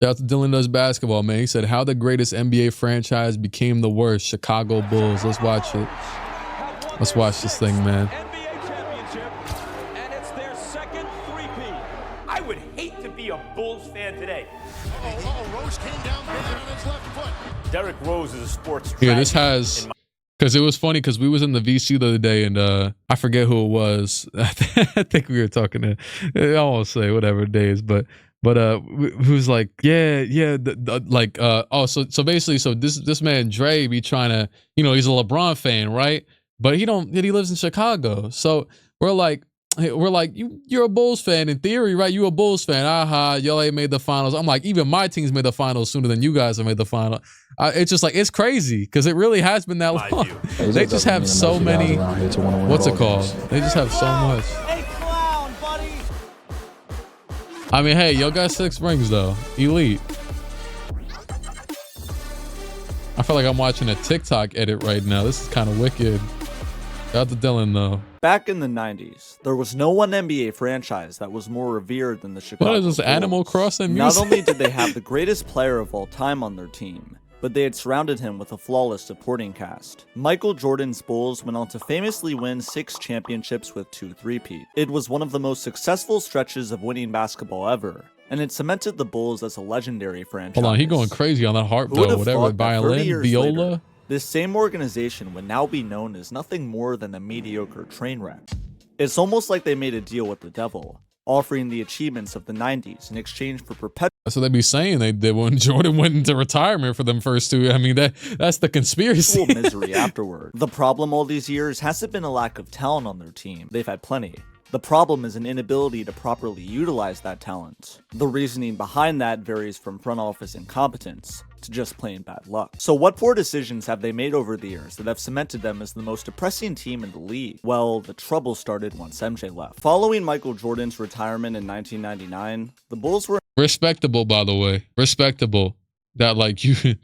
Shout out to Dylan Does Basketball, man. He said, how the greatest NBA franchise became the worst. Chicago Bulls. Let's watch it. Let's watch this thing, man. NBA championship, and it's their second three-peat. I would hate to be a Bulls fan today. Rose came down bad on his left foot. Derrick Rose is a sports Yeah, this has, because it was funny because we was in the VC the other day and I forget who it was. I think we were talking to, I won't say whatever it is, but who was like, so basically, so this man Dre be trying to, he's a LeBron fan, right? But he lives in Chicago. So we're like, you're a Bulls fan in theory, right? You a Bulls fan. Aha, y'all ain't made the finals. I'm like, even my team's made the finals sooner than you guys have made the final. It's just like, it's crazy because it really has been that long. They just have so many, what's it called? They just have so much. Hey, clown, buddy. I mean, hey, y'all got 6 rings though. Elite. I feel like I'm watching a TikTok edit right now. This is kind of wicked. Shout out to Dylan though. Back in the 90s, there was no one NBA franchise that was more revered than the Chicago What is this, Bulls. Animal Crossing music? Not only did they have the greatest player of all time on their team, but they had surrounded him with a flawless supporting cast. Michael Jordan's Bulls went on to famously win 6 championships with 2 three-peat. It was one of the most successful stretches of winning basketball ever, and it cemented the Bulls as a legendary franchise. Hold on, he going crazy on that harp though. Whatever, violin, viola. Later, this same organization would now be known as nothing more than a mediocre train wreck. It's almost like they made a deal with the devil, offering the achievements of the 90s in exchange for perpetual. That's what they be saying. They did when Jordan went into retirement for them first 2. I mean, that's the conspiracy. Misery afterward. The problem all these years hasn't been a lack of talent on their team. They've had plenty. The problem is an inability to properly utilize that talent. The reasoning behind that varies from front office incompetence to just plain bad luck. So what poor decisions have they made over the years that have cemented them as the most depressing team in the league? Well, the trouble started once MJ left. Following Michael Jordan's retirement in 1999, the Bulls were Respectable, by the way. Respectable. That like you'd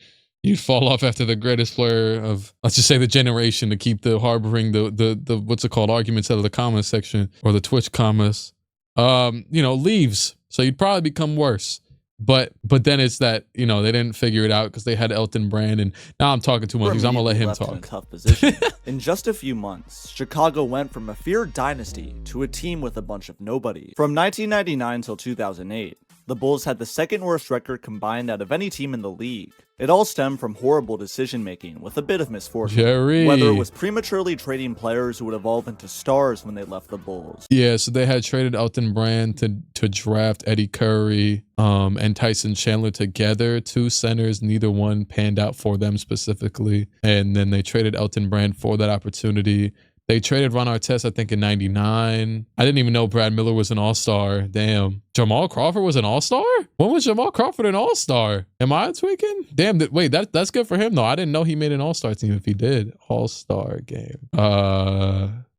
fall off after the greatest player of, let's just say, the generation, to keep the harboring the what's it called, arguments out of the comment section or the Twitch comments, leaves. So you'd probably become worse. But then it's that, they didn't figure it out because they had Elton Brand, and now I'm talking too much because I'm gonna let him left in a talk. tough position. In just a few months, Chicago went from a feared dynasty to a team with a bunch of nobody. From 1999 till 2008, the Bulls had the second worst record combined out of any team in the league. It all stemmed from horrible decision-making with a bit of misfortune. Jerry. Whether it was prematurely trading players who would evolve into stars when they left the Bulls. Yeah, so they had traded Elton Brand to draft Eddie Curry and Tyson Chandler together, 2 centers. Neither one panned out for them specifically. And then they traded Elton Brand for that opportunity. They traded Ron Artest, I think, in 99. I didn't even know Brad Miller was an all-star. Damn. Jamal Crawford was an all-star? When was Jamal Crawford an all-star? Am I tweaking? Damn, wait, that's good for him, though. I didn't know he made an all-star team if he did. All-star game.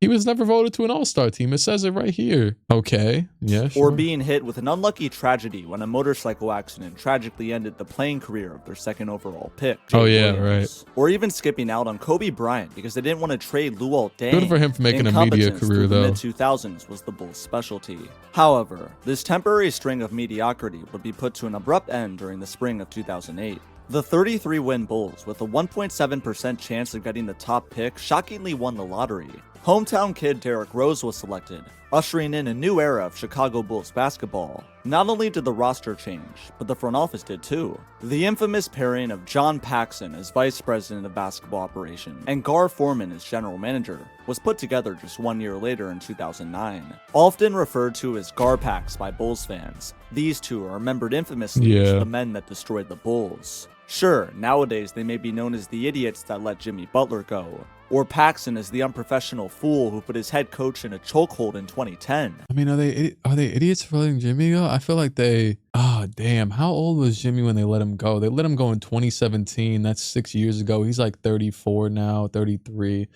He was never voted to an all-star team. It says it right here. Okay. Yeah, sure. Or being hit with an unlucky tragedy when a motorcycle accident tragically ended the playing career of their second overall pick. Oh, yeah, right. Or even skipping out on Kobe Bryant because they didn't want to trade Luol Deng. Good for him for making a media career, though. The mid-2000s was the Bulls' specialty. However, this temporary string of mediocrity would be put to an abrupt end during the spring of 2008. The 33-win Bulls, with a 1.7% chance of getting the top pick, shockingly won the lottery. Hometown kid Derrick Rose was selected, ushering in a new era of Chicago Bulls basketball. Not only did the roster change, but the front office did too. The infamous pairing of John Paxson as vice president of basketball operations and Gar Forman as general manager was put together just 1 year later in 2009. Often referred to as Garpax by Bulls fans, these two are remembered infamously as the men that destroyed the Bulls. Sure, nowadays they may be known as the idiots that let Jimmy Butler go, or Paxson as the unprofessional fool who put his head coach in a chokehold in 2010. I mean, are they idiots for letting Jimmy go? I feel like they... Oh, damn. How old was Jimmy when they let him go? They let him go in 2017. That's 6 years ago. He's like 34 now, 33.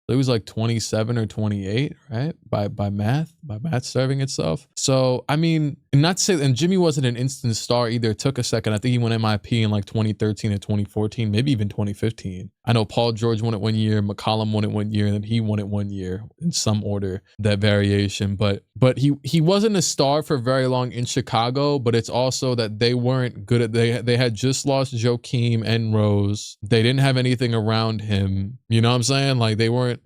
So he was like 27 or 28, right? By math serving itself. So, I mean, not to say, and Jimmy wasn't an instant star either. It took a second. I think he went MIP in like 2013 or 2014, maybe even 2015. I know Paul George won it 1 year, McCollum won it 1 year, and then he won it 1 year in some order, that variation. But he wasn't a star for very long in Chicago, but it's also that they weren't good at, they had just lost Joakim and Rose. They didn't have anything around him. You know what I'm saying? Like they weren't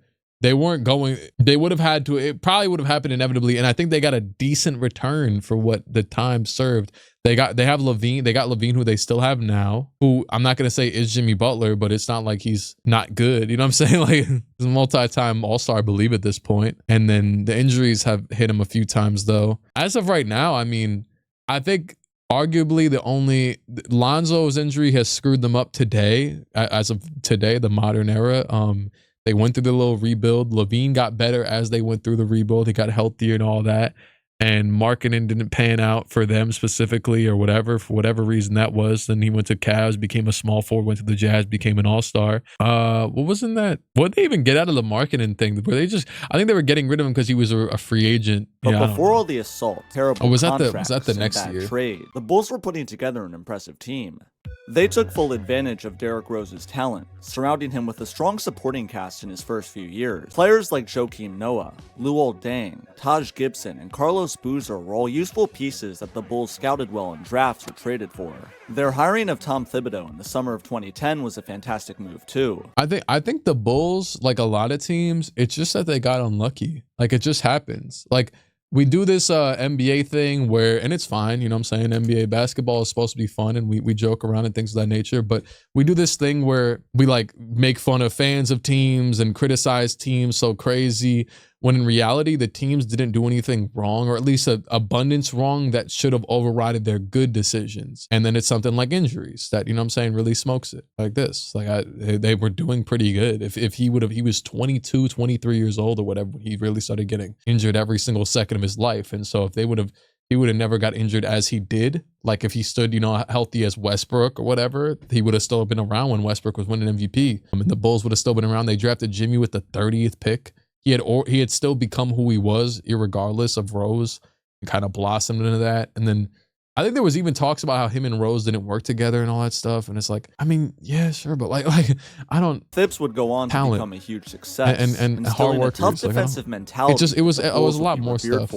going, they would have had to, it probably would have happened inevitably. And I think they got a decent return for what the time served. They got Levine, who they still have now, who I'm not going to say is Jimmy Butler, but it's not like he's not good. You know what I'm saying? Like he's a multi-time all-star, I believe at this point. And then the injuries have hit him a few times though. As of right now, I mean, I think arguably the only, Lonzo's injury has screwed them up today, as of today, the modern era. They went through the little rebuild. Levine got better as they went through the rebuild. He got healthier and all that. And marketing didn't pan out for them specifically or whatever, for whatever reason that was. Then he went to Cavs, became a small forward, went to the Jazz, became an all-star. What wasn't that? What did they even get out of the marketing thing? Were they just, I think they were getting rid of him because he was a free agent. But before all the assault, terrible was that contracts, the next and bad year? trade, the Bulls were putting together an impressive team. They took full advantage of Derrick Rose's talent, surrounding him with a strong supporting cast in his first few years. Players like Joakim Noah, Luol Deng, Taj Gibson, and Carlos Boozer were all useful pieces that the Bulls scouted well in drafts or traded for. Their hiring of Tom Thibodeau in the summer of 2010 was a fantastic move too. I think the Bulls, like a lot of teams, it's just that they got unlucky. Like it just happens. Like we do this NBA thing where, and it's fine, you know what I'm saying? NBA basketball is supposed to be fun and we joke around and things of that nature, but we do this thing where we like make fun of fans of teams and criticize teams so crazy, when in reality, the teams didn't do anything wrong, or at least an abundance wrong that should have overridden their good decisions. And then it's something like injuries that, you know what I'm saying, really smokes it like this. Like they were doing pretty good. If he was 22, 23 years old or whatever, he really started getting injured every single second of his life. And so if he would have never got injured as he did, like if he stood, you know, healthy as Westbrook or whatever, he would have still been around when Westbrook was winning MVP. And the Bulls would have still been around. They drafted Jimmy with the 30th pick. He had still become who he was, irregardless of Rose, and kind of blossomed into that. And then I think there was even talks about how him and Rose didn't work together and all that stuff. And it's like, I mean, yeah, sure, but like I don't. Thibs would go on to become a huge success and hard work. Tough defensive mentality. It was a lot more stuff.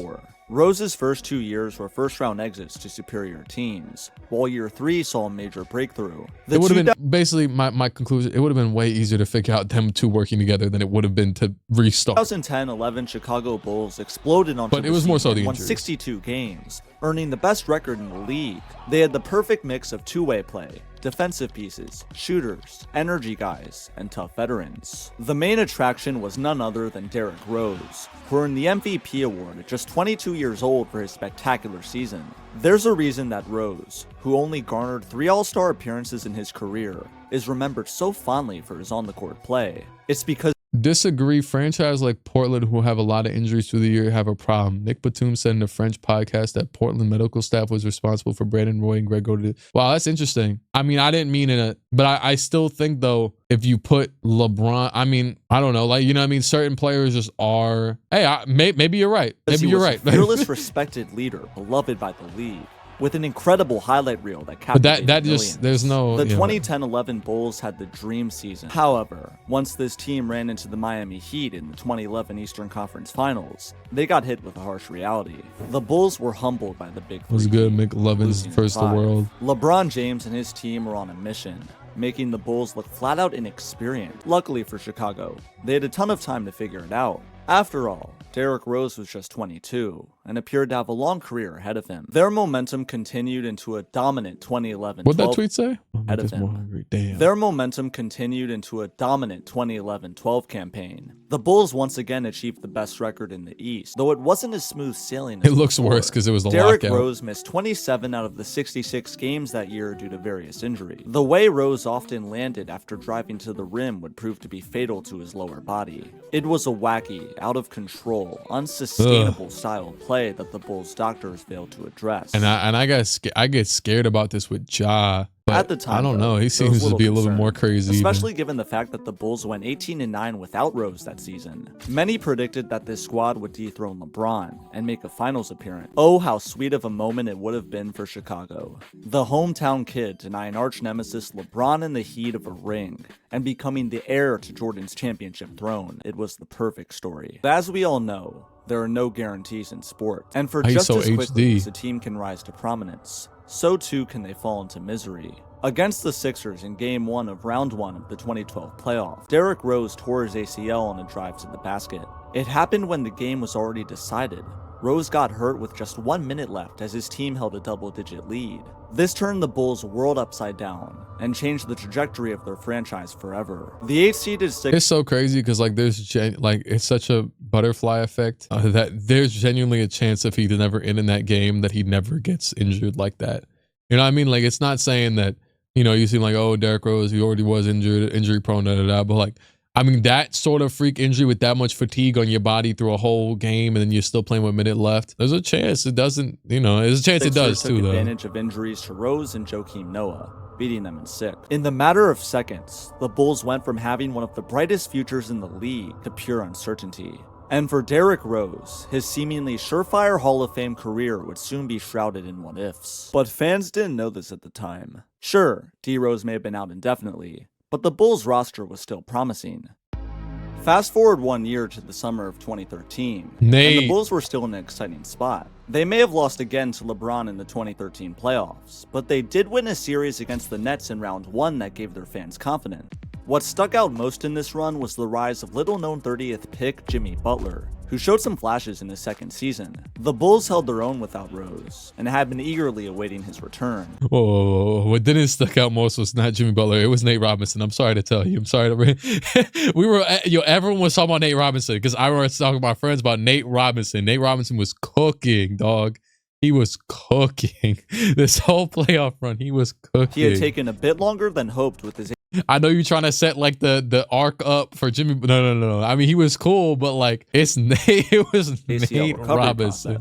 Rose's first 2 years were first-round exits to superior teams, while year 3 saw a major breakthrough. It would have been, basically, my conclusion, it would have been way easier to figure out them two working together than it would have been to restart. 2010-11 Chicago Bulls exploded onto but it was more so the won injuries. 62 games, earning the best record in the league. They had the perfect mix of two-way play, defensive pieces, shooters, energy guys, and tough veterans. The main attraction was none other than Derrick Rose, who earned the MVP award at just 22 years old for his spectacular season. There's a reason that Rose, who only garnered 3 All-Star appearances in his career, is remembered so fondly for his on-the-court play. It's because Disagree. Franchise like Portland, who have a lot of injuries through the year, have a problem. Nick Batum said in a French podcast that Portland medical staff was responsible for Brandon Roy and Greg Oden. Wow, that's interesting. I mean, I didn't mean but I still think though, if you put LeBron, I mean, I don't know, like, you know what I mean? Certain players just are, hey, maybe you're right. Maybe you're right. A fearless, respected leader, beloved by the league, with an incredible highlight reel that captivated that millions. just, there's no... The 2010-11 Bulls had the dream season. However, once this team ran into the Miami Heat in the 2011 Eastern Conference Finals, they got hit with a harsh reality. The Bulls were humbled by the Big Three. It was good, McLovin's first the world. LeBron James and his team were on a mission, making the Bulls look flat out inexperienced. Luckily for Chicago, they had a ton of time to figure it out. After all, Derrick Rose was just 22 and appeared to have a long career ahead of him. Their momentum continued into a dominant 2011-12 What'd that tweet say? ahead of him. Damn. Their momentum continued into a dominant 2011-12 campaign. The Bulls once again achieved the best record in the East, though it wasn't as smooth sailing as it looks before. worse because it was the Derrick lockout. Rose missed 27 out of the 66 games that year due to various injuries. The way Rose often landed after driving to the rim would prove to be fatal to his lower body. It was a wacky, out of control, unsustainable style of play that the Bulls doctors failed to address. And I get scared about this with Ja. But At the time, I don't though, know. He there was seems to be a little concern, more crazy. especially given the fact that the Bulls went 18-9 without Rose that season. Many predicted that this squad would dethrone LeBron and make a finals appearance. Oh, how sweet of a moment it would have been for Chicago. The hometown kid denying arch nemesis LeBron in the heat of a ring and becoming the heir to Jordan's championship throne. It was the perfect story. But as we all know, there are no guarantees in sports, and for just as quickly as a team can rise to prominence, so too can they fall into misery. Against the Sixers in Game 1 of Round 1 of the 2012 playoffs, Derrick Rose tore his ACL on a drive to the basket. It happened when the game was already decided. Rose got hurt with just 1 minute left as his team held a double-digit lead. This turned the Bulls' world upside down and changed the trajectory of their franchise forever. The 8-seeded Sixers. It's so crazy because like it's such a butterfly effect that there's genuinely a chance if he's never in that game that he never gets injured like that. You know what I mean? Like, it's not saying that, you know, you seem like, oh, Derrick Rose, he already was injury prone, but like, I mean, that sort of freak injury with that much fatigue on your body through a whole game and then you're still playing with a minute left, there's a chance it doesn't, you know, there's a chance it does too, though. Took advantage of injuries to Rose and Joakim Noah, beating them in 6. In the matter of seconds, the Bulls went from having one of the brightest futures in the league to pure uncertainty. And for Derrick Rose, his seemingly surefire Hall of Fame career would soon be shrouded in what-ifs. But fans didn't know this at the time. Sure, D-Rose may have been out indefinitely, but the Bulls roster was still promising. Fast forward 1 year to the summer of 2013, and the Bulls were still in an exciting spot. They may have lost again to LeBron in the 2013 playoffs, but they did win a series against the Nets in round 1 that gave their fans confidence. What stuck out most in this run was the rise of little-known 30th pick Jimmy Butler, who showed some flashes in his second season. The Bulls held their own without Rose, and had been eagerly awaiting his return. Whoa, what didn't stick out most was not Jimmy Butler, it was Nate Robinson. I'm sorry to tell you. I'm sorry to everyone was talking about Nate Robinson because I was talking to my friends about Nate Robinson. Nate Robinson was cooking, dog. He was cooking. This whole playoff run, he was cooking. He had taken a bit longer than hoped with his... I know you're trying to set like the arc up for Jimmy. No. I mean, he was cool, but like it was Nate Robinson.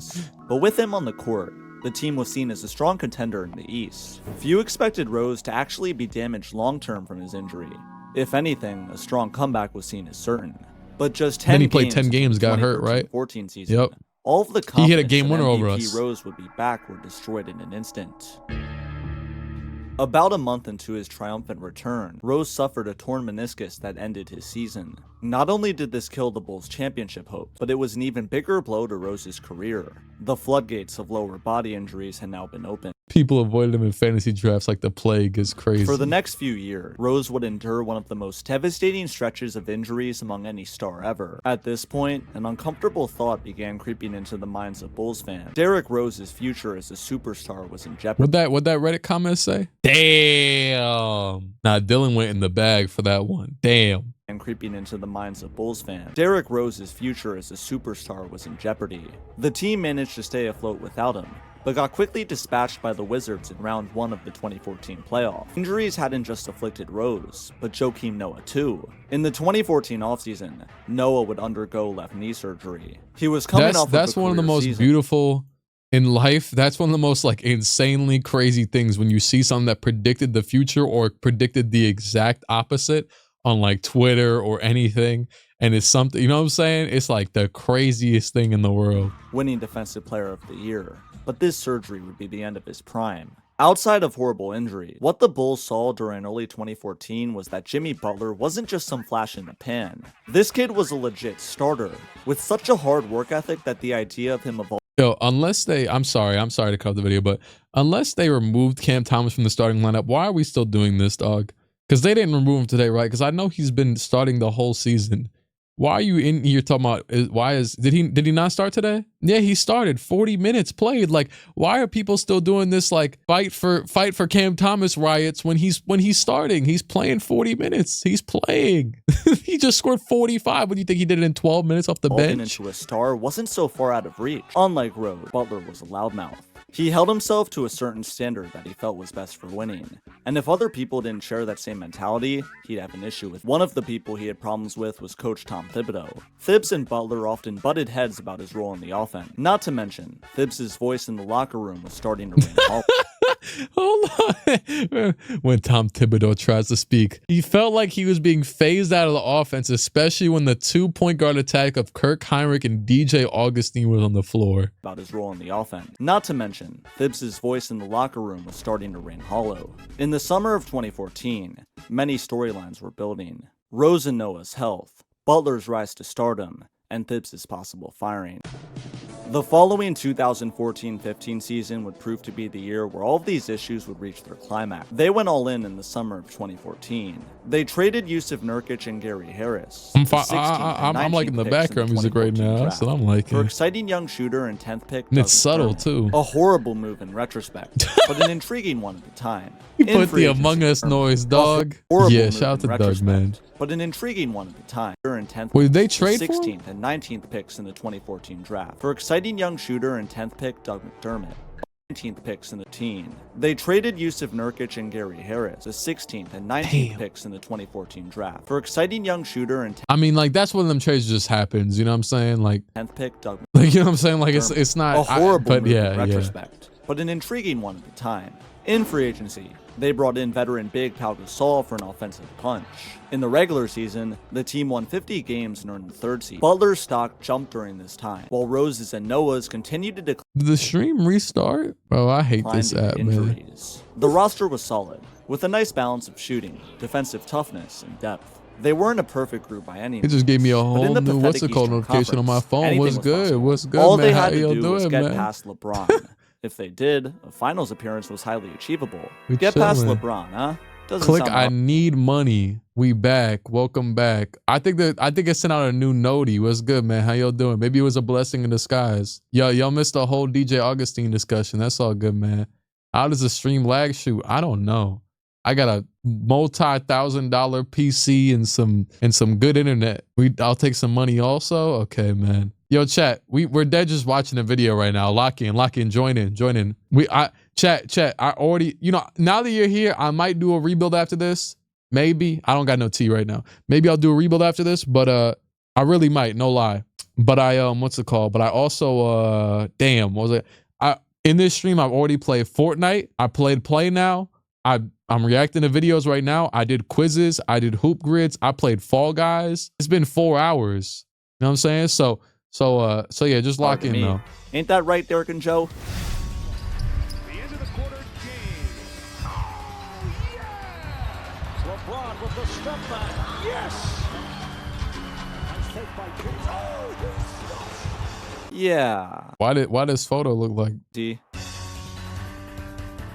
But with him on the court, the team was seen as a strong contender in the East. Few expected Rose to actually be damaged long-term from his injury. If anything, a strong comeback was seen as certain. But just 10 then he played 10 games, got hurt, right? 14 season. Yep. All of the he hit a game winner over us. Rose would be back were destroyed in an instant. About a month into his triumphant return, Rose suffered a torn meniscus that ended his season. Not only did this kill the Bulls' championship hope, but it was an even bigger blow to Rose's career. The floodgates of lower body injuries had now been opened. People avoided him in fantasy drafts like the plague. Is crazy. For the next few years, Rose would endure one of the most devastating stretches of injuries among any star ever. At this point, an uncomfortable thought began creeping into the minds of Bulls fans. Derrick Rose's future as a superstar was in jeopardy. What'd that Reddit comment say? Damn. Nah, Dylan went in the bag for that one. Damn. And creeping into the minds of Bulls fans. Derrick Rose's future as a superstar was in jeopardy. The team managed to stay afloat without him, but got quickly dispatched by the Wizards in round 1 of the 2014 playoff. Injuries hadn't just afflicted Rose, but Joakim Noah too. In the 2014 offseason, Noah would undergo left knee surgery. He was coming off That's one of the most beautiful in life. That's one of the most like insanely crazy things when you see something that predicted the future or predicted the exact opposite on like Twitter or anything, and it's something, you know what I'm saying? It's like the craziest thing in the world. Winning Defensive Player of the Year, but this surgery would be the end of his prime. Outside of horrible injury, what the Bulls saw during early 2014 was that Jimmy Butler wasn't just some flash in the pan. This kid was a legit starter, with such a hard work ethic that the idea of him evolving. Yo, unless they, I'm sorry to cut the video, but unless they removed Cam Thomas from the starting lineup, why are we still doing this, dog? Because they didn't remove him today, right? Because I know he's been starting the whole season. Why are you in here talking about, did he not start today? Yeah, he started 40 minutes played. Like, why are people still doing this like fight for Cam Thomas riots when he's starting? He's playing 40 minutes. He's playing. He just scored 45. What do you think he did it in 12 minutes off the bench? Into a star wasn't so far out of reach. Unlike Rose, Butler was a loudmouth. He held himself to a certain standard that he felt was best for winning. And if other people didn't share that same mentality, he'd have an issue with. One of the people he had problems with was coach Tom Thibodeau. Thibs and Butler often butted heads about his role in the offense. Not to mention, Thibs' voice in the locker room was starting to ring hollow. Hold on. When Tom Thibodeau tries to speak, he felt like he was being phased out of the offense, especially when the 2-point guard attack of Kirk Heinrich and DJ Augustine was on the floor. About his role in the offense. Not to mention, Thibs' voice in the locker room was starting to ring hollow. In the summer of 2014, many storylines were building. Rose and Noah's health, Butler's rise to stardom, and Thibs' possible firing. The following 2014-15 season would prove to be the year where all of these issues would reach their climax. They went all in the summer of 2014. They traded Jusuf Nurkic and Gary Harris. I'm liking the background music right now. That's what I'm liking. For exciting young shooter and 10th pick. And it's subtle too. A horrible move in retrospect, but an intriguing one at the time. You put the Among Us noise, dog. Yeah, shout out to Doug, man. But an intriguing one at the time. Wait, they trade for 16th and 19th picks in the 2014 draft. For exciting young shooter and 10th pick Doug McDermott. 19th picks in the team. They traded Jusuf Nurkic and Gary Harris, the 16th and 19th picks in the 2014 draft. For exciting young shooter and I mean, like, that's one of them trades just happens, you know what I'm saying? Like 10th pick Doug like, you know what I'm saying? Like, it's not a horrible move in retrospect. retrospect, but an intriguing one at the time. In free agency, they brought in veteran big Pau Gasol for an offensive punch. In the regular season, the team won 50 games and earned the 3rd seed. Butler's stock jumped during this time, while Rose's and Noah's continued to decline. Did the stream restart? Bro, I hate this app, man. The roster was solid, with a nice balance of shooting, defensive toughness, and depth. They weren't a perfect group by any means. It just gave me a whole new notification on my phone. What's good? What's good, All man? they How had to y'all do doing, was get man? past LeBron. If they did, a finals appearance was highly achievable. We Get past chilling. LeBron, huh? Doesn't Clique, sound I hard. need money. We back. Welcome back. I think it sent out a new noti. What's good, man? How y'all doing? Maybe it was a blessing in disguise. Y'all missed the whole DJ Augustine discussion. That's all good, man. How does the stream lag shoot? I don't know. I got a multi-$1,000 PC and some good internet. I'll take some money also. Okay, man. Yo, chat. We're dead just watching the video right now. Lock in. Join in. Chat. I already, now that you're here, I might do a rebuild after this. Maybe. I don't got no tea right now. Maybe I'll do a rebuild after this, but I really might, no lie. But what's it called? But I also damn, what was it? In this stream, I've already played Fortnite. I played Play Now. I'm reacting to videos right now. I did quizzes. I did hoop grids. I played Fall Guys. It's been 4 hours. You know what I'm saying? So yeah, just lock in though. Ain't that right, Derrick and Joe? The end of the quarter game. Oh, yeah! LeBron with the step back. Yes! Nice take by James. Oh, Yeah. Why does photo look like D?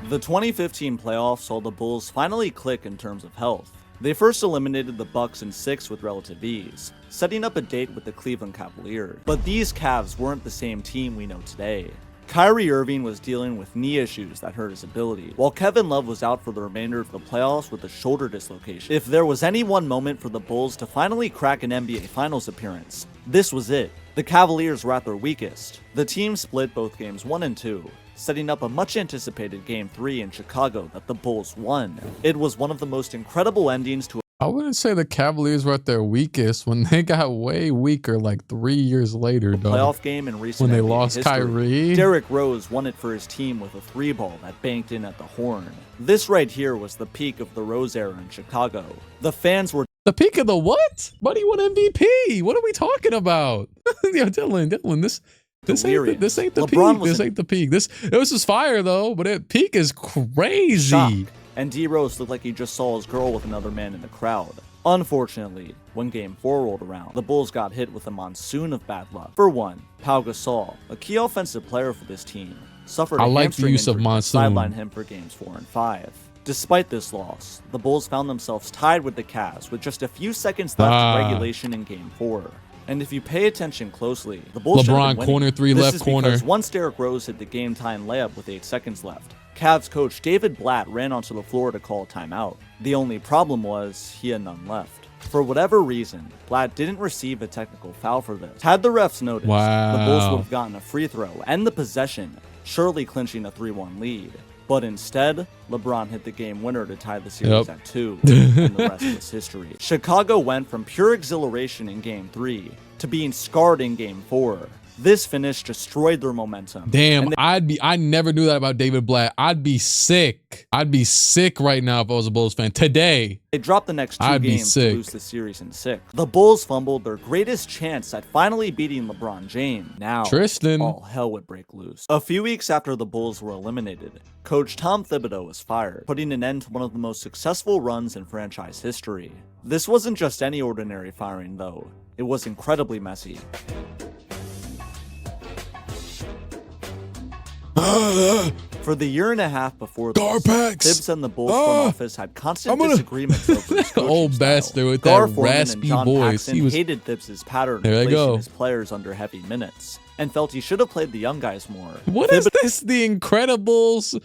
The 2015 playoffs saw the Bulls finally click in terms of health. They first eliminated the Bucks in 6 with relative ease, setting up a date with the Cleveland Cavaliers. But these Cavs weren't the same team we know today. Kyrie Irving was dealing with knee issues that hurt his ability, while Kevin Love was out for the remainder of the playoffs with a shoulder dislocation. If there was any one moment for the Bulls to finally crack an NBA Finals appearance, this was it. The Cavaliers were at their weakest. The team split both games 1 and 2, setting up a much-anticipated Game 3 in Chicago that the Bulls won. It was one of the most incredible endings to I wouldn't say the Cavaliers were at their weakest when they got way weaker like 3 years later, a dog. playoff game in recent When they NBA lost history. Kyrie. Derrick Rose won it for his team with a 3-ball that banked in at the horn. This right here was the peak of the Rose era in Chicago. The fans were The peak of the what? Buddy won MVP. What are we talking about? Yo, Dylan, this ain't the LeBron peak. was This in- ain't the peak. This was fire though, but it peak is crazy. shock, and D Rose looked like he just saw his girl with another man in the crowd. Unfortunately, when Game 4 rolled around, the Bulls got hit with a monsoon of bad luck. For one, Pau Gasol, a key offensive player for this team, suffered a I like the hamstring use of injury that monsoon. sidelined him for Games 4 and 5. Despite this loss, the Bulls found themselves tied with the Cavs with just a few seconds left in regulation in Game 4. And if you pay attention closely, the Bulls should have LeBron been winning. corner 3 This left is corner. because once Derrick Rose hit the game-tying layup with 8 seconds left, Cavs coach David Blatt ran onto the floor to call a timeout. The only problem was he had none left. For whatever reason, Blatt didn't receive a technical foul for this. Had the refs noticed, the Bulls would have gotten a free throw and the possession, surely clinching a 3-1 lead. But instead, LeBron hit the game winner to tie the series at 2, and the rest was history. Chicago went from pure exhilaration in Game 3 to being scarred in Game 4. This finish destroyed their momentum. Damn, I never knew that about David Blatt. I'd be sick. I'd be sick right now if I was a Bulls fan. Today. They dropped the next two games to lose the series in 6. The Bulls fumbled their greatest chance at finally beating LeBron James. Now, Tristan. all hell would break loose. A few weeks after the Bulls were eliminated, coach Tom Thibodeau was fired, putting an end to one of the most successful runs in franchise history. This wasn't just any ordinary firing, though. It was incredibly messy. For the year and a half before this, Thibs and the Bulls front office had constant disagreements over his coaching old style. bastard with Gar that Forman raspy and John voice. Paxson hated Thibs' pattern of placing his players under heavy minutes and felt he should have played the young guys more. What is this? The Incredibles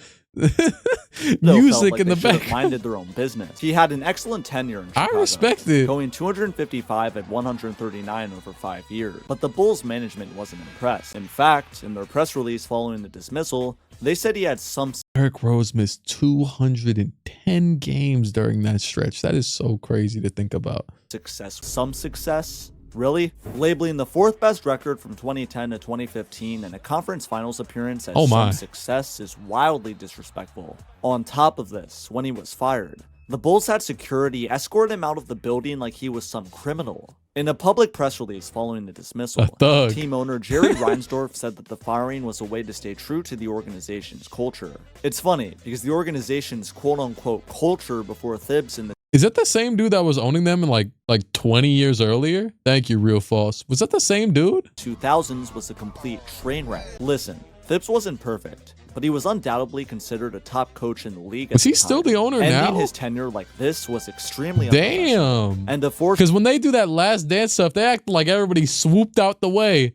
music in the back. Minded their own business. He had an excellent tenure in Chicago, I respect it. going 255 at 139 over 5 years. But the Bulls management wasn't impressed. In fact, in their press release following the dismissal, they said he had some. Derrick Rose missed 210 games during that stretch. That is so crazy to think about. Some success? Really? Labeling the 4th best record from 2010 to 2015 and a conference finals appearance as some success is wildly disrespectful. On top of this, when he was fired, the Bulls had security escort him out of the building like he was some criminal. In a public press release following the dismissal, team owner Jerry Reinsdorf said that the firing was a way to stay true to the organization's culture. It's funny, because the organization's quote-unquote culture before Thibs and the Is that the same dude that was owning them in like 20 years earlier? Thank you, Real False. Was that the same dude? 2000s was a complete train wreck. Listen, Thibs wasn't perfect, but he was undoubtedly considered a top coach in the league. Is he still the owner now? Ending his tenure like this was extremely damn. And because when they do that Last Dance stuff, they act like everybody swooped out the way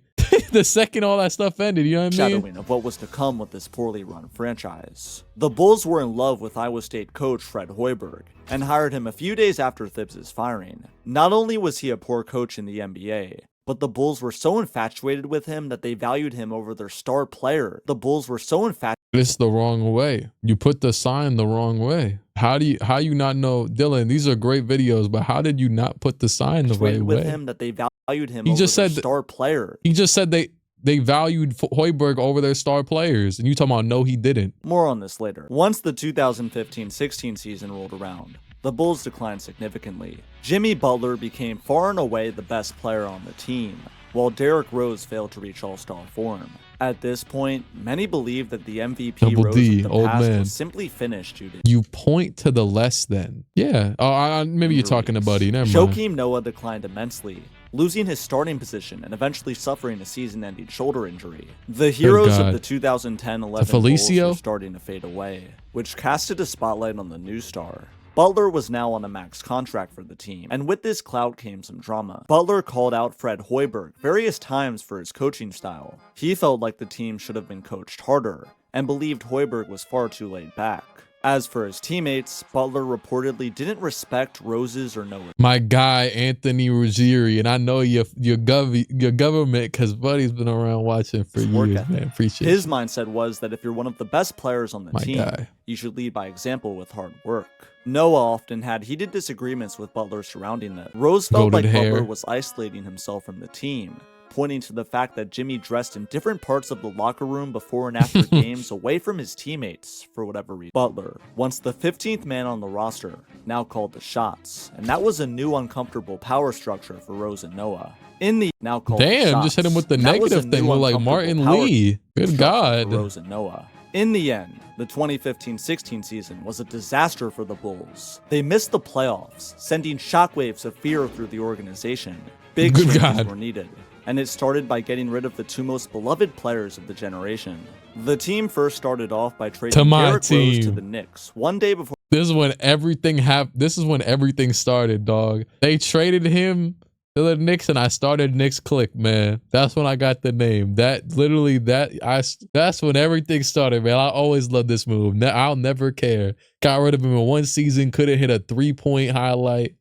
the second all that stuff ended. You know what I mean? Shadowing of what was to come with this poorly run franchise. The Bulls were in love with Iowa State coach Fred Hoiberg and hired him a few days after Thibs' firing. Not only was he a poor coach in the NBA, but the Bulls were so infatuated with him that they valued him over their star player. The Bulls were so infatuated. It's the wrong way. You put the sign the wrong way. How you not know, Dylan? These are great videos, but how did you not put the sign the right way? With him that they valued him. He over just said their star player. He just said they valued Hoiberg over their star players, and you talking about no, he didn't. More on this later. Once the 2015-16 season rolled around, the Bulls declined significantly. Jimmy Butler became far and away the best player on the team, while Derrick Rose failed to reach all-star form. At this point, many believed that the MVP Rose of the past was simply finished due to. You point to the less than. Yeah. Oh, maybe you're talking to Buddy. Never mind. Joakim Noah declined immensely, losing his starting position and eventually suffering a season-ending shoulder injury. The heroes of the 2010-11 Bulls were starting to fade away, which casted a spotlight on the new star. Butler was now on a max contract for the team, and with this clout came some drama. Butler called out Fred Hoiberg various times for his coaching style. He felt like the team should have been coached harder, and believed Hoiberg was far too laid back. As for his teammates, Butler reportedly didn't respect Rose's or Noah's. My guy, Anthony Ruggieri, and I know your government, because Buddy's been around watching for years, man. Appreciate his mindset was that if you're one of the best players on the team, you should lead by example with hard work. Noah often had heated disagreements with Butler surrounding that. Rose felt like Butler was isolating himself from the team, pointing to the fact that Jimmy dressed in different parts of the locker room before and after games away from his teammates for whatever reason. Butler, once the 15th man on the roster, now called the shots, and that was a new uncomfortable power structure for Rose and Noah. In the now called just hit him with the negative thing with like Martin Lee. Good God. Rose and Noah. In the end, the 2015-16 season was a disaster for the Bulls. They missed the playoffs, sending shockwaves of fear through the organization. Big changes were needed, and it started by getting rid of the two most beloved players of the generation. The team first started off by trading Derrick Rose to the Knicks one day before. This is when everything happened. This is when everything started, dog. They traded him to the Knicks, and I started Knicks Clique, man. That's when I got the name. That's when everything started, man. I always loved this move. I'll never care. Got rid of him in one season. Couldn't hit a 3-point highlight.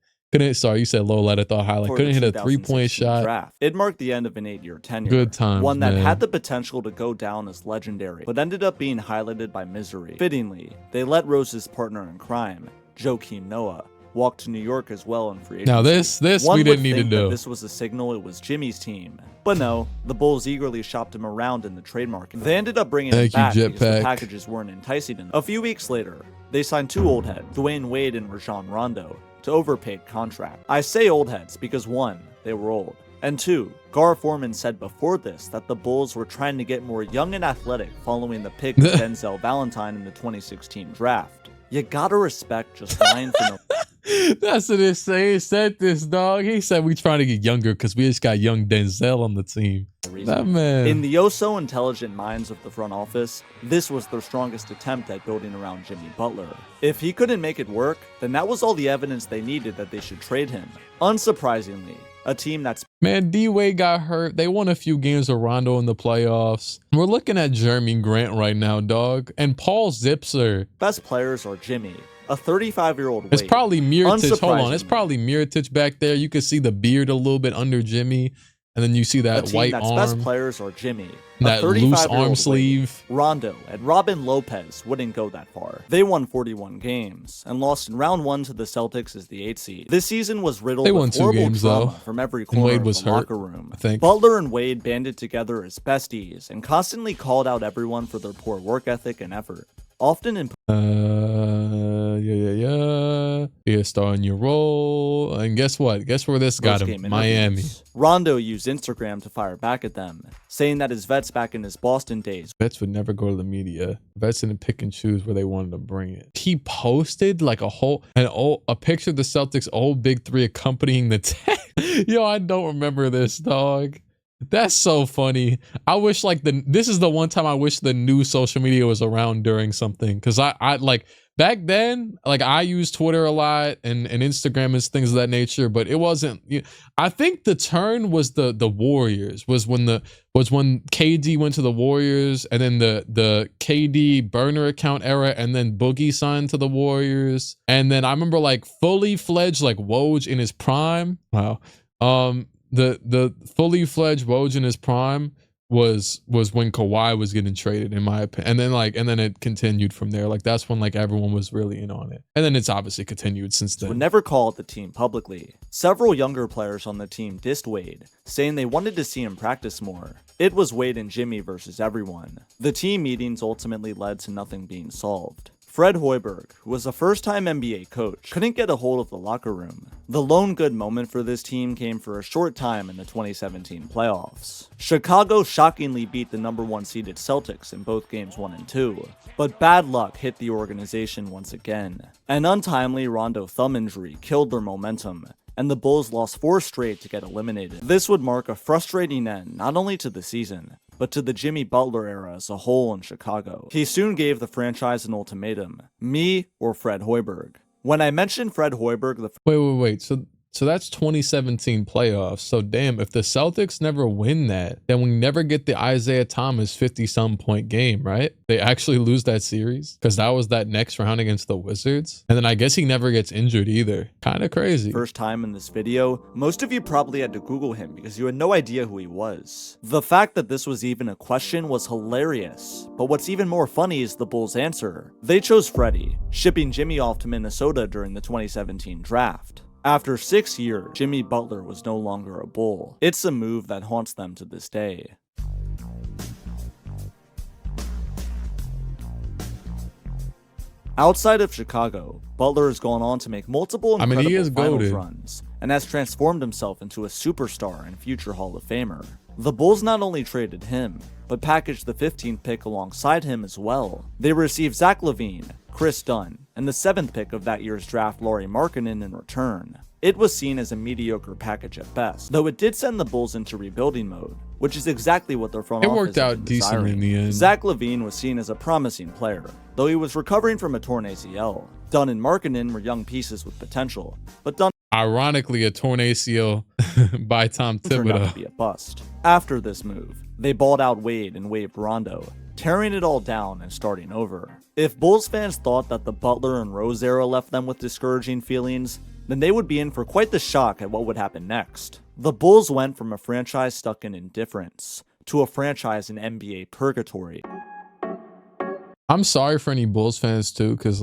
Sorry, you said low light. I thought highlight. Couldn't hit a 3-point shot. Draft. It marked the end of an 8-year tenure. Good time. One that had the potential to go down as legendary, but ended up being highlighted by misery. Fittingly, they let Rose's partner in crime, Joakim Noah, walked to New York as well in free agency. Now this One we would didn't need to think that do. this was a signal it was Jimmy's team. But no, the Bulls eagerly shopped him around in the trade market. They ended up bringing him back because the packages weren't enticing enough. A few weeks later, they signed two old heads, Dwayne Wade and Rajon Rondo, to overpaid contract. I say old heads because 1, they were old, and 2, Gar Forman said before this that the Bulls were trying to get more young and athletic following the pick of Denzel Valentine in the 2016 draft. You gotta respect just Ryan for no That's what it say. He said this, dog. He said we trying to get younger because we just got young Denzel on the team. reason. That man. In the oh-so-intelligent minds of the front office, this was their strongest attempt at building around Jimmy Butler. If he couldn't make it work, then that was all the evidence they needed that they should trade him. Unsurprisingly, a team that's Man, D-Wade got hurt. They won a few games with Rondo in the playoffs. We're looking at Jeremy Grant right now, dog. And Paul Zipser. best players are Jimmy, a 35-year-old Wade. It's probably Mirotic. Hold on. It's Unsurprisingly, probably Mirotic back there. You can see the beard a little bit under Jimmy. And then you see a that team white that's arm. best players are Jimmy, a That loose 35-year-old arm Wade, sleeve. Rondo, and Robin Lopez wouldn't go that far. They won 41 games and lost in round 1 to the Celtics as the 8th seed. This season was riddled They won with 2 horrible games, drama though. from every And corner Wade of was the hurt, locker room. I think. Butler and Wade banded together as besties and constantly called out everyone for their poor work ethic and effort, often in Be a star in your role. And guess what? Guess where this got post-game him? Miami. interviews. Rondo used Instagram to fire back at them, saying that his vets back in his Boston days Vets would never go to the media. Vets didn't pick and choose where they wanted to bring it. He posted like a picture of the Celtics' old big three accompanying the tag. Yo, I don't remember this, dog. That's so funny. I wish this is the one time I wish the new social media was around during something. Cause I like back then, like I used Twitter a lot and Instagram and things of that nature, but it wasn't, I think the turn was the Warriors was when KD went to the Warriors and then the KD burner account era and then Boogie signed to the Warriors. And then I remember like fully fledged like Woj in his prime. Wow. The fully fledged Woj in his prime was when Kawhi was getting traded, in my opinion. And then it continued from there. Like that's when like everyone was really in on it. And then it's obviously continued since then. would never call out the team publicly. Several younger players on the team dissed Wade, saying they wanted to see him practice more. It was Wade and Jimmy versus everyone. The team meetings ultimately led to nothing being solved. Fred Hoiberg, who was a first-time NBA coach, couldn't get a hold of the locker room. The lone good moment for this team came for a short time in the 2017 playoffs. Chicago shockingly beat the number 1 seeded Celtics in both games 1 and 2, but bad luck hit the organization once again. An untimely Rondo thumb injury killed their momentum, and the Bulls lost 4 straight to get eliminated. This would mark a frustrating end not only to the season, but to the Jimmy Butler era as a whole in Chicago. He soon gave the franchise an ultimatum: me or Fred Hoiberg. When I mentioned Fred Hoiberg, Wait. So that's 2017 playoffs. So damn, if the Celtics never win that, then we never get the Isaiah Thomas 50-some point game, right? They actually lose that series because that was that next round against the Wizards. And then I guess he never gets injured either. Kind of crazy. first time in this video, most of you probably had to Google him because you had no idea who he was. The fact that this was even a question was hilarious, but what's even more funny is the Bulls' answer. They chose Freddie, shipping Jimmy off to Minnesota during the 2017 draft. After 6 years, Jimmy Butler was no longer a Bull. It's a move that haunts them to this day. Outside of Chicago, Butler has gone on to make multiple incredible he is finals goated. runs and has transformed himself into a superstar and future Hall of Famer. The Bulls not only traded him, but packaged the 15th pick alongside him as well. They received Zach LaVine, Chris Dunn, and the 7th pick of that year's draft, Lauri Markkanen, in return. It was seen as a mediocre package at best, though it did send the Bulls into rebuilding mode, which is exactly what their front office worked had out been decently in desiring. the end. Zach LaVine was seen as a promising player, though he was recovering from a torn ACL. Dunn and Markkanen were young pieces with potential, but Dunn Ironically, a torn ACL by Tom turned out to Thibodeau. be a bust. After this move, they balled out Wade and waived Rondo, tearing it all down and starting over. If Bulls fans thought that the Butler and Rose era left them with discouraging feelings, then they would be in for quite the shock at what would happen next. The Bulls went from a franchise stuck in indifference to a franchise in NBA purgatory. I'm sorry for any Bulls fans too, because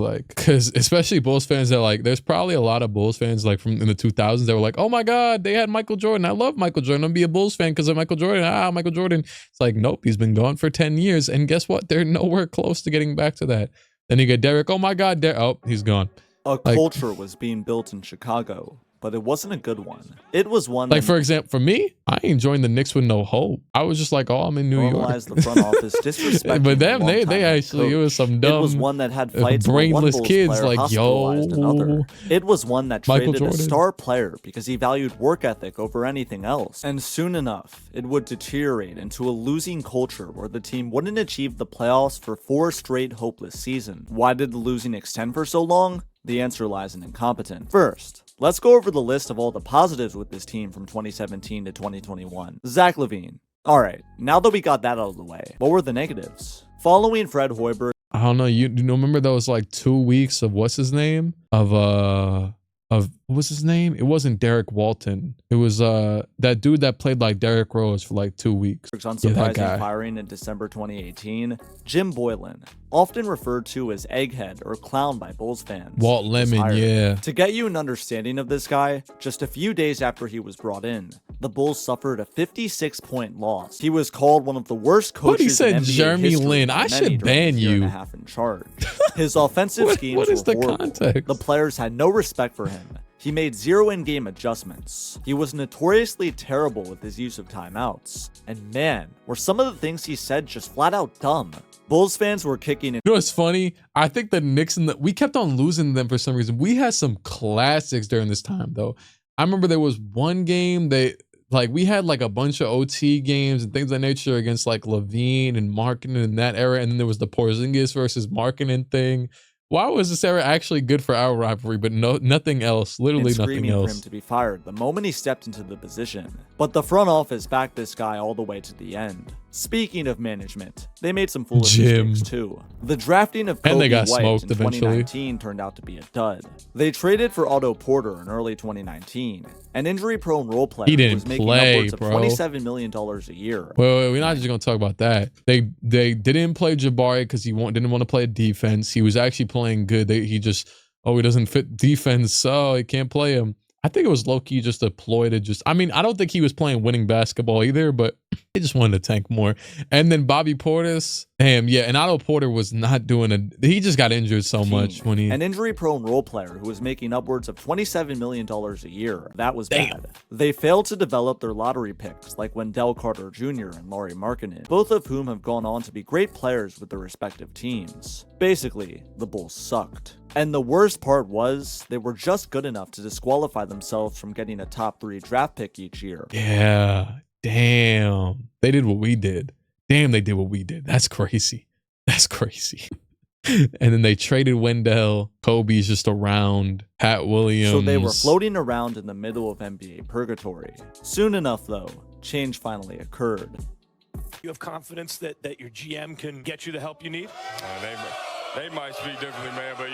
especially Bulls fans that like, there's probably a lot of Bulls fans like from in the 2000s that were like, oh my God, they had Michael Jordan. I love Michael Jordan. I'm be a Bulls fan because of Michael Jordan. Michael Jordan. It's like, nope, he's been gone for 10 years. And guess what? They're nowhere close to getting back to that. Then you get Derrick. Oh my God, oh, he's gone. A culture was being built in Chicago, but it wasn't a good one. It was one like, for example, for me, I ain't joined the Knicks with no hope. I was just like, oh, I'm in New York. The front office disrespecting but them, they actually, it was some dumb, it was one that had fights brainless one kids like, yo. Another. It was one that traded Jordan. a star player because he valued work ethic over anything else. And soon enough, it would deteriorate into a losing culture where the team wouldn't achieve the playoffs for 4 straight hopeless seasons. Why did the losing extend for so long? The answer lies in incompetence. First, let's go over the list of all the positives with this team from 2017 to 2021. Zach LaVine. Alright, now that we got that out of the way, what were the negatives? Following Fred Hoiberg, I don't know, you remember those like 2 weeks of what's his name? What was his name? It wasn't Derek Walton. It was that dude that played like Derrick Rose for like 2 weeks. Unsurprising firing in December 2018. Jim Boylan, often referred to as Egghead or Clown by Bulls fans. Walt Lemon, yeah. To get you an understanding of this guy, just a few days after he was brought in, the Bulls suffered a 56-point loss. He was called one of the worst coaches he said in NBA Jeremy history. Lin. I should ban you. Year and a half in charge. His offensive schemes what is were the horrible. context? The players had no respect for him. He made 0 in-game adjustments. He was notoriously terrible with his use of timeouts. And man, were some of the things he said just flat out dumb. Bulls fans were kicking in. You know what's funny? I think the Knicks we kept on losing them for some reason. We had some classics during this time though. I remember there was one game we had like a bunch of OT games and things of that nature against like Levine and Markkanen in that era. And then there was the Porzingis versus Markkanen thing. Why was this era actually good for our rivalry, but nothing else? Literally nothing else. For him to be fired the moment he stepped into the position. But the front office backed this guy all the way to the end. Speaking of management, they made some foolish mistakes too. The drafting of Kobe White in 2019 turned out to be a dud. They traded for Otto Porter in early 2019, an injury-prone role player who was making upwards of $27 million a year. Wait, we're not just gonna talk about that. They didn't play Jabari because he didn't want to play defense. He was actually playing good. He doesn't fit defense, so he can't play him. I think it was low-key just a ploy to I don't think he was playing winning basketball either, but he just wanted to tank more. And then Bobby Portis, and Otto Porter was not he just got injured so much when an injury-prone role player who was making upwards of $27 million a year. That was bad. They failed to develop their lottery picks like Wendell Carter Jr. and Lauri Markkanen, both of whom have gone on to be great players with their respective teams. Basically, the Bulls sucked. And the worst part was, they were just good enough to disqualify themselves from getting a top 3 draft pick each year. Yeah, damn. They did what we did. Damn, they did what we did. That's crazy. That's crazy. And then they traded Wendell. Kobe's just around. Pat Williams. So they were floating around in the middle of NBA purgatory. Soon enough, though, change finally occurred. You have confidence that your GM can get you the help you need? They might speak differently, man, but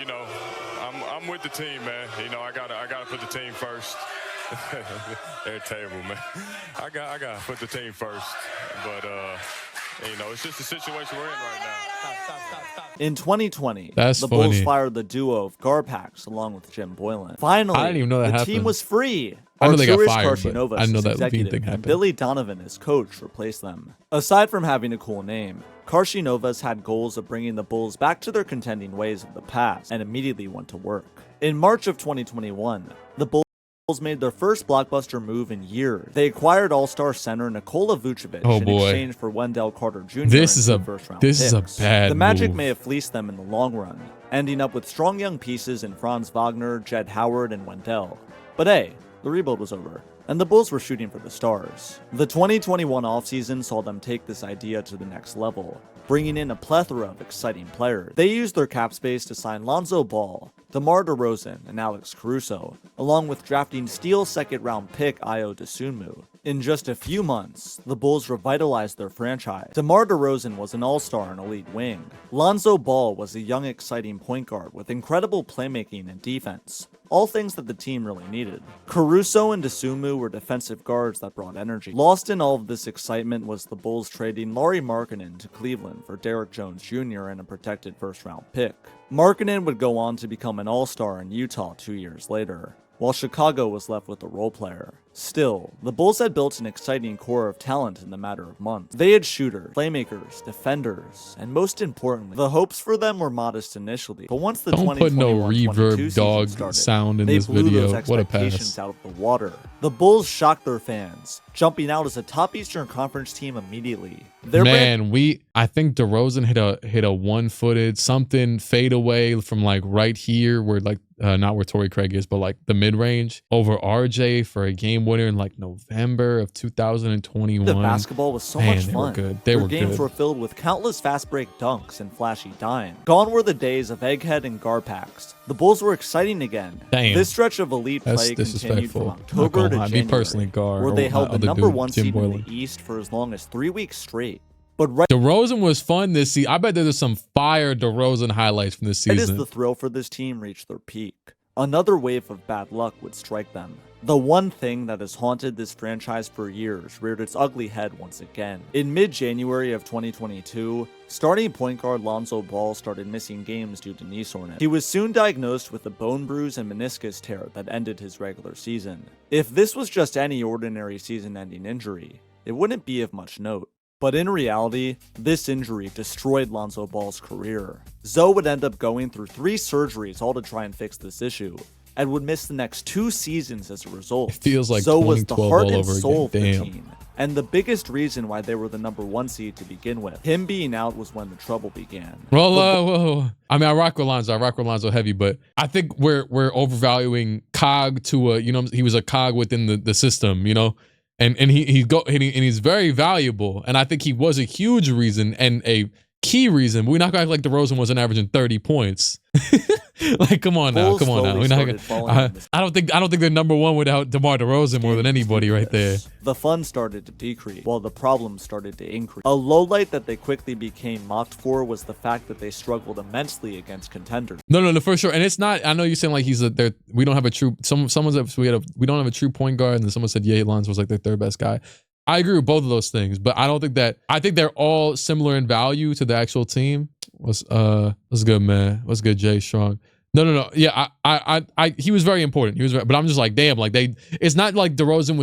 I'm with the team, man. I gotta put the team first. They're terrible, man. I gotta put the team first, but it's just the situation we're in right now. Stop. In 2020, the Bulls fired the duo of Garpax along with Jim Boylan. Finally, I didn't even know that the happened. team was free. I know they got Arturas fired, but I know that Levine thing happened. And Billy Donovan as coach replaced them. Aside from having a cool name, Karshinovas had goals of bringing the Bulls back to their contending ways of the past and immediately went to work. In March of 2021, the Bulls made their first blockbuster move in years. They acquired all-star center Nikola Vucevic in exchange for Wendell Carter Jr. This is a bad The Magic move. may have fleeced them in the long run, ending up with strong young pieces in Franz Wagner, Jed Howard, and Wendell. But hey, the rebuild was over, and the Bulls were shooting for the stars. The 2021 offseason saw them take this idea to the next level, bringing in a plethora of exciting players. They used their cap space to sign Lonzo Ball, DeMar DeRozan, and Alex Caruso, along with drafting Steele's second-round pick Ayo Dosunmu. In just a few months, the Bulls revitalized their franchise. DeMar DeRozan was an all-star and elite wing. Lonzo Ball was a young, exciting point guard with incredible playmaking and defense, all things that the team really needed. Caruso and Dosunmu were defensive guards that brought energy. Lost in all of this excitement was the Bulls trading Lauri Markkanen to Cleveland for Derrick Jones Jr. and a protected first-round pick. Markkanen would go on to become an all-star in Utah 2 years later, while Chicago was left with a role player. Still, the Bulls had built an exciting core of talent in the matter of months. They had shooters, playmakers, defenders, and most importantly, the hopes for them were modest initially, but once the Don't put no 2021-22 reverb season dog started, sound in they this blew video. those What a expectations pass. out of the water. The Bulls shocked their fans, jumping out as a top Eastern Conference team immediately. I think DeRozan hit a one-footed something fadeaway from like right here where like not where Torrey Craig is, but like the mid-range over RJ for a game winner in like November of 2021. The basketball was so much fun. They Their were games good. were filled with countless fast break dunks and flashy dime. Gone were the days of egghead and Garpax. The Bulls were exciting again. Damn. This stretch of elite That's play continued from disrespectful. October to Me January, personally, Gar, where they or held my the other number dude, 1 Jim seed in Boylan. the East for as long as 3 weeks straight. But right DeRozan was fun this season. I bet there's some fire DeRozan highlights from this as season. the thrill for this team reached their peak, another wave of bad luck would strike them. The one thing that has haunted this franchise for years reared its ugly head once again. In mid-January of 2022, starting point guard Lonzo Ball started missing games due to knee soreness. He was soon diagnosed with a bone bruise and meniscus tear that ended his regular season. If this was just any ordinary season-ending injury, it wouldn't be of much note. But in reality, this injury destroyed Lonzo Ball's career. Zoe would end up going through 3 surgeries all to try and fix this issue, and would miss the next 2 seasons as a result. It feels like Zoe was the 2012 heart all and over soul again. of the Damn. team, and the biggest reason why they were the number 1 seed to begin with. Him being out was when the trouble began. Well, whoa. I mean, I rock with Lonzo heavy, but I think we're overvaluing cog to he was a cog within the system, and he's very valuable, and I think he was a huge reason and a key reason. We're not gonna act like DeRozan wasn't averaging 30 points. Like, come on now. We're not gonna, I don't think they're number 1 without DeMar DeRozan more than anybody right there. The fun started to decrease, while the problems started to increase. A lowlight that they quickly became mocked for was the fact that they struggled immensely against contenders. No, for sure. And it's not. I know you're saying like we don't have a true. Someone said we don't have a true point guard, and then someone said Lonzo was like their 3rd best guy. I agree with both of those things, but I don't think that. I think they're all similar in value to the actual team. What's good, man? What's good, Jay Strong? No. Yeah, he was very important. But I'm just like, damn, like it's not like DeRozan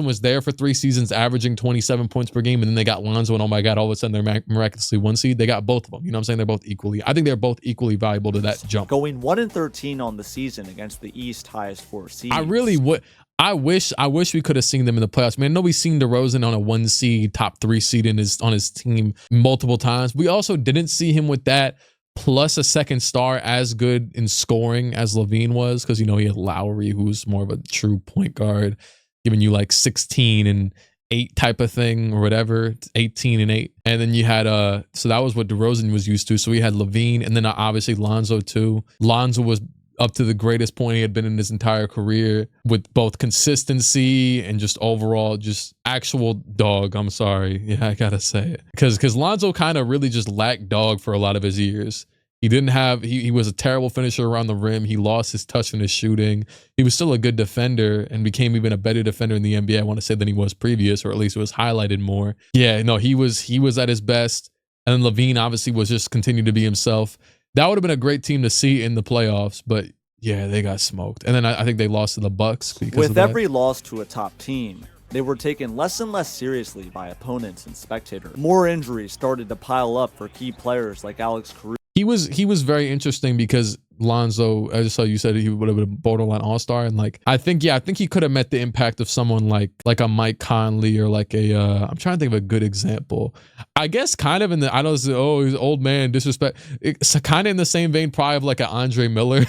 was there for 3 seasons averaging 27 points per game, and then they got Lonzo, and oh my God, all of a sudden they're miraculously 1 seed. They got both of them. You know what I'm saying? They're both equally. I think they're both equally valuable to that jump. Going 1-13 on the season against the East highest 4 seeds. I really would. I wish we could have seen them in the playoffs. Man, I know we've seen DeRozan on a 1 seed, top 3 seed on his team multiple times. We also didn't see him with that plus a second star as good in scoring as Levine was, because he had Lowry, who's more of a true point guard, giving you like 16 and 8 type of thing or whatever, 18 and 8. And then you had so that was what DeRozan was used to. So we had Levine, and then obviously Lonzo too. Lonzo was up to the greatest point he had been in his entire career with both consistency and just overall just actual dog. I'm sorry. Yeah, I gotta say it. Because Lonzo kind of really just lacked dog for a lot of his years. He didn't have, he was a terrible finisher around the rim. He lost his touch in his shooting. He was still a good defender and became even a better defender in the NBA, I want to say, than he was previous, or at least it was highlighted more. Yeah, no, he was at his best. And then Levine obviously was just continued to be himself. That would have been a great team to see in the playoffs, but yeah, they got smoked. And then I think they lost to the Bucks because with of that. every loss to a top team, they were taken less and less seriously by opponents and spectators. More injuries started to pile up for key players like Alex Caruso. He was very interesting because Lonzo, I just saw you said he would have been a borderline all-star, and like I think he could have met the impact of someone like a Mike Conley or like a I'm trying to think of a good example. I guess kind of in the, I know this is, he's an old man, disrespect. It's kind of in the same vein probably of like an Andre Miller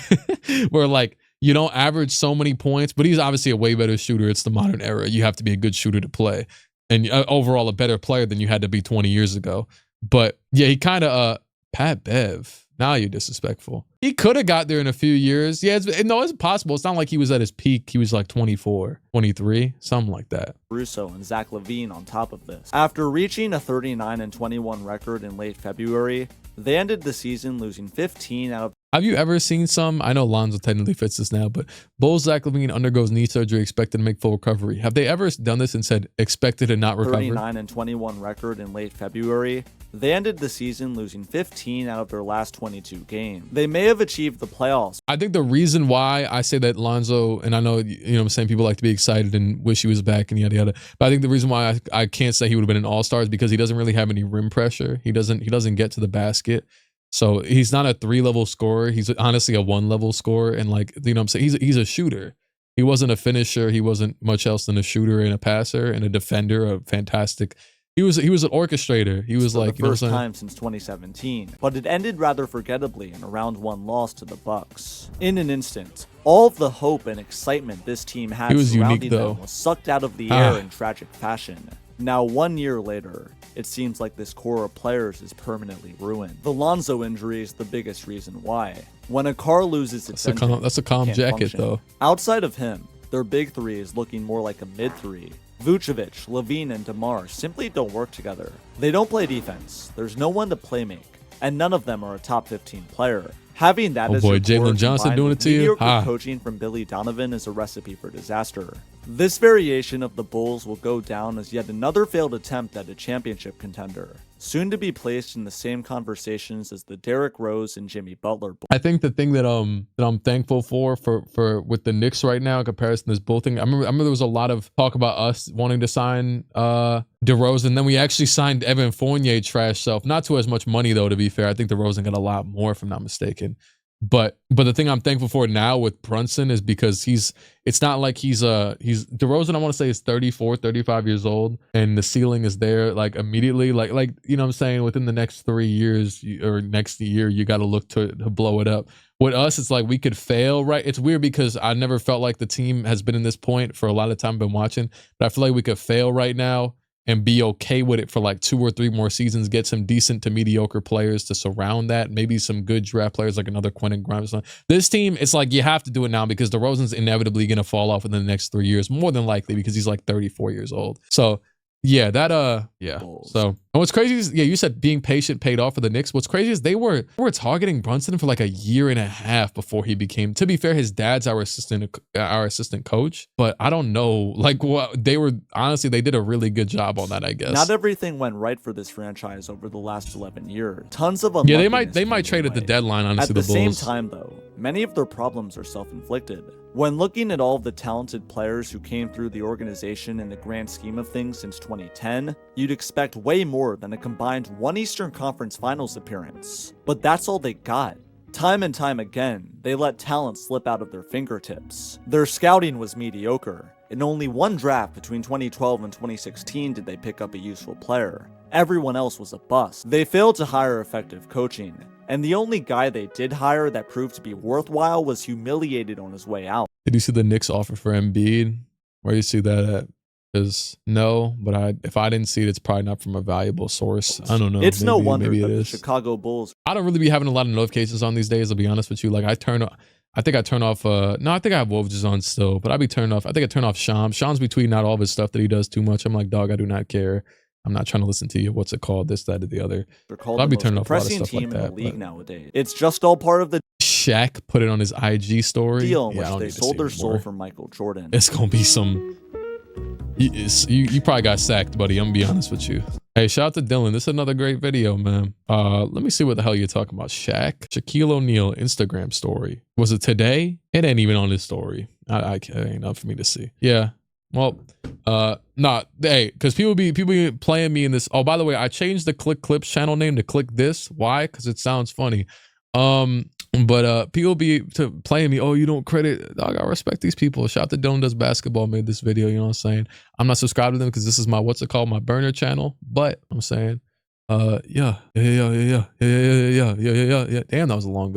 where like you don't average so many points, but he's obviously a way better shooter. It's the modern era. You have to be a good shooter to play, and overall a better player than you had to be 20 years ago. But yeah, he kind of Pat Bev. Now you're disrespectful. He could have got there in a few years. Yeah, it's possible. It's not like he was at his peak. He was like 24, 23, something like that. Russo and Zach LaVine on top of this. After reaching a 39-21 record in late February, they ended the season losing 15 out of. Have you ever seen some? I know Lonzo technically fits this now, but Bulls Zach LaVine undergoes knee surgery, expected to make full recovery. Have they ever done this and said expected to not recover? 39-21 record in late February. They ended the season losing 15 out of their last 22 games. They may have achieved the playoffs. I think the reason why I say that Lonzo, and I know, you know what I'm saying, people like to be excited and wish he was back and yada yada, but I think the reason why I can't say he would have been an all-star is because he doesn't really have any rim pressure. He doesn't get to the basket. So he's not a 3-level scorer. He's honestly a 1-level scorer. And like, you know what I'm saying? He's a shooter. He wasn't a finisher. He wasn't much else than a shooter and a passer and a defender, a fantastic. He was an orchestrator. He was like, you know, first time since 2017, but it ended rather forgettably in a round 1 loss to the Bucks. In an instant, all of the hope and excitement this team had surrounding them was sucked out of the air in tragic fashion. Now, 1 year later, it seems like this core of players is permanently ruined. The Lonzo injury is the biggest reason why. When a car loses its engine, that's a calm jacket, function. though. Outside of him, their big three is looking more like a mid-3. Vucevic, LaVine, and DeMar simply don't work together. They don't play defense, there's no one to play make, and none of them are a top 15 player. Having that as your Jalen Johnson doing it to you. Coaching from Billy Donovan is a recipe for disaster. This variation of the Bulls will go down as yet another failed attempt at a championship contender, soon to be placed in the same conversations as the Derrick Rose and Jimmy Butler. I think the thing that I'm thankful for with the Knicks right now in comparison to this Bull thing, I remember there was a lot of talk about us wanting to sign DeRozan, and then we actually signed Evan Fournier trash self. Not to as much money though, to be fair. I think DeRozan got a lot more, if I'm not mistaken. But the thing I'm thankful for now with Brunson is because it's not like he's DeRozan, I want to say, is 34, 35 years old, and the ceiling is there like immediately, like you know what I'm saying, within the next 3 years or next year you got to look to blow it up. With us, it's like we could fail, right? It's weird because I never felt like the team has been in this point for a lot of time I've been watching, but I feel like we could fail right now and be okay with it for like 2 or 3 more seasons, get some decent to mediocre players to surround that, maybe some good draft players like another Quentin Grimes. This team, it's like you have to do it now because DeRozan's inevitably going to fall off within the next 3 years, more than likely, because he's like 34 years old. So yeah, So and what's crazy is, you said being patient paid off for the Knicks. What's crazy is they were targeting Brunson for like a year and a half before he became, to be fair, his dad's our assistant coach, but I don't know, like what they were, honestly, they did a really good job on that, I guess. Not everything went right for this franchise over the last 11 years. Tons of unluckiness. They might trade at the deadline, honestly. At the same time though, many of their problems are self-inflicted. When looking at all of the talented players who came through the organization in the grand scheme of things since 2010, you'd expect way more than a combined 1 Eastern Conference Finals appearance. But that's all they got. Time and time again, they let talent slip out of their fingertips. Their scouting was mediocre. In only one draft between 2012 and 2016 did they pick up a useful player. Everyone else was a bust. They failed to hire effective coaching, and the only guy they did hire that proved to be worthwhile was humiliated on his way out. Did you see the Knicks offer for Embiid? Where do you see that at? Because no, but if I didn't see it, it's probably not from a valuable source. I don't know. It's no wonder that the Chicago Bulls. I don't really be having a lot of notifications on these days, I'll be honest with you. Like I think I turn off no, I think I have Woj on still, but I turn off Shams. Shams be tweeting out all of his stuff that he does too much. I'm like, dog, I do not care. I'm not trying to listen to you. What's it called? This, that, or the other. I'll be turning off a lot of stuff like that. In the league nowadays. It's just all part of the Shaq put it on his IG story. Deal in which they sold their soul for Michael Jordan. It's gonna be some. You probably got sacked, buddy. I'm gonna be honest with you. Hey, shout out to Dylan. This is another great video, man. Let me see what the hell you're talking about. Shaq, Shaquille O'Neal Instagram story. Was it today? It ain't even on his story. I it ain't enough for me to see. Yeah. Well, hey, because people be playing me in this. Oh, by the way, I changed the Click Clips channel name to Click This. Why? Because it sounds funny. But people be playing me. Oh, you don't credit. Dog, I respect these people. Shout out to Dylan Does Basketball made this video. You know what I'm saying? I'm not subscribed to them because this is my my burner channel. But I'm saying, yeah. Damn, that was a long video.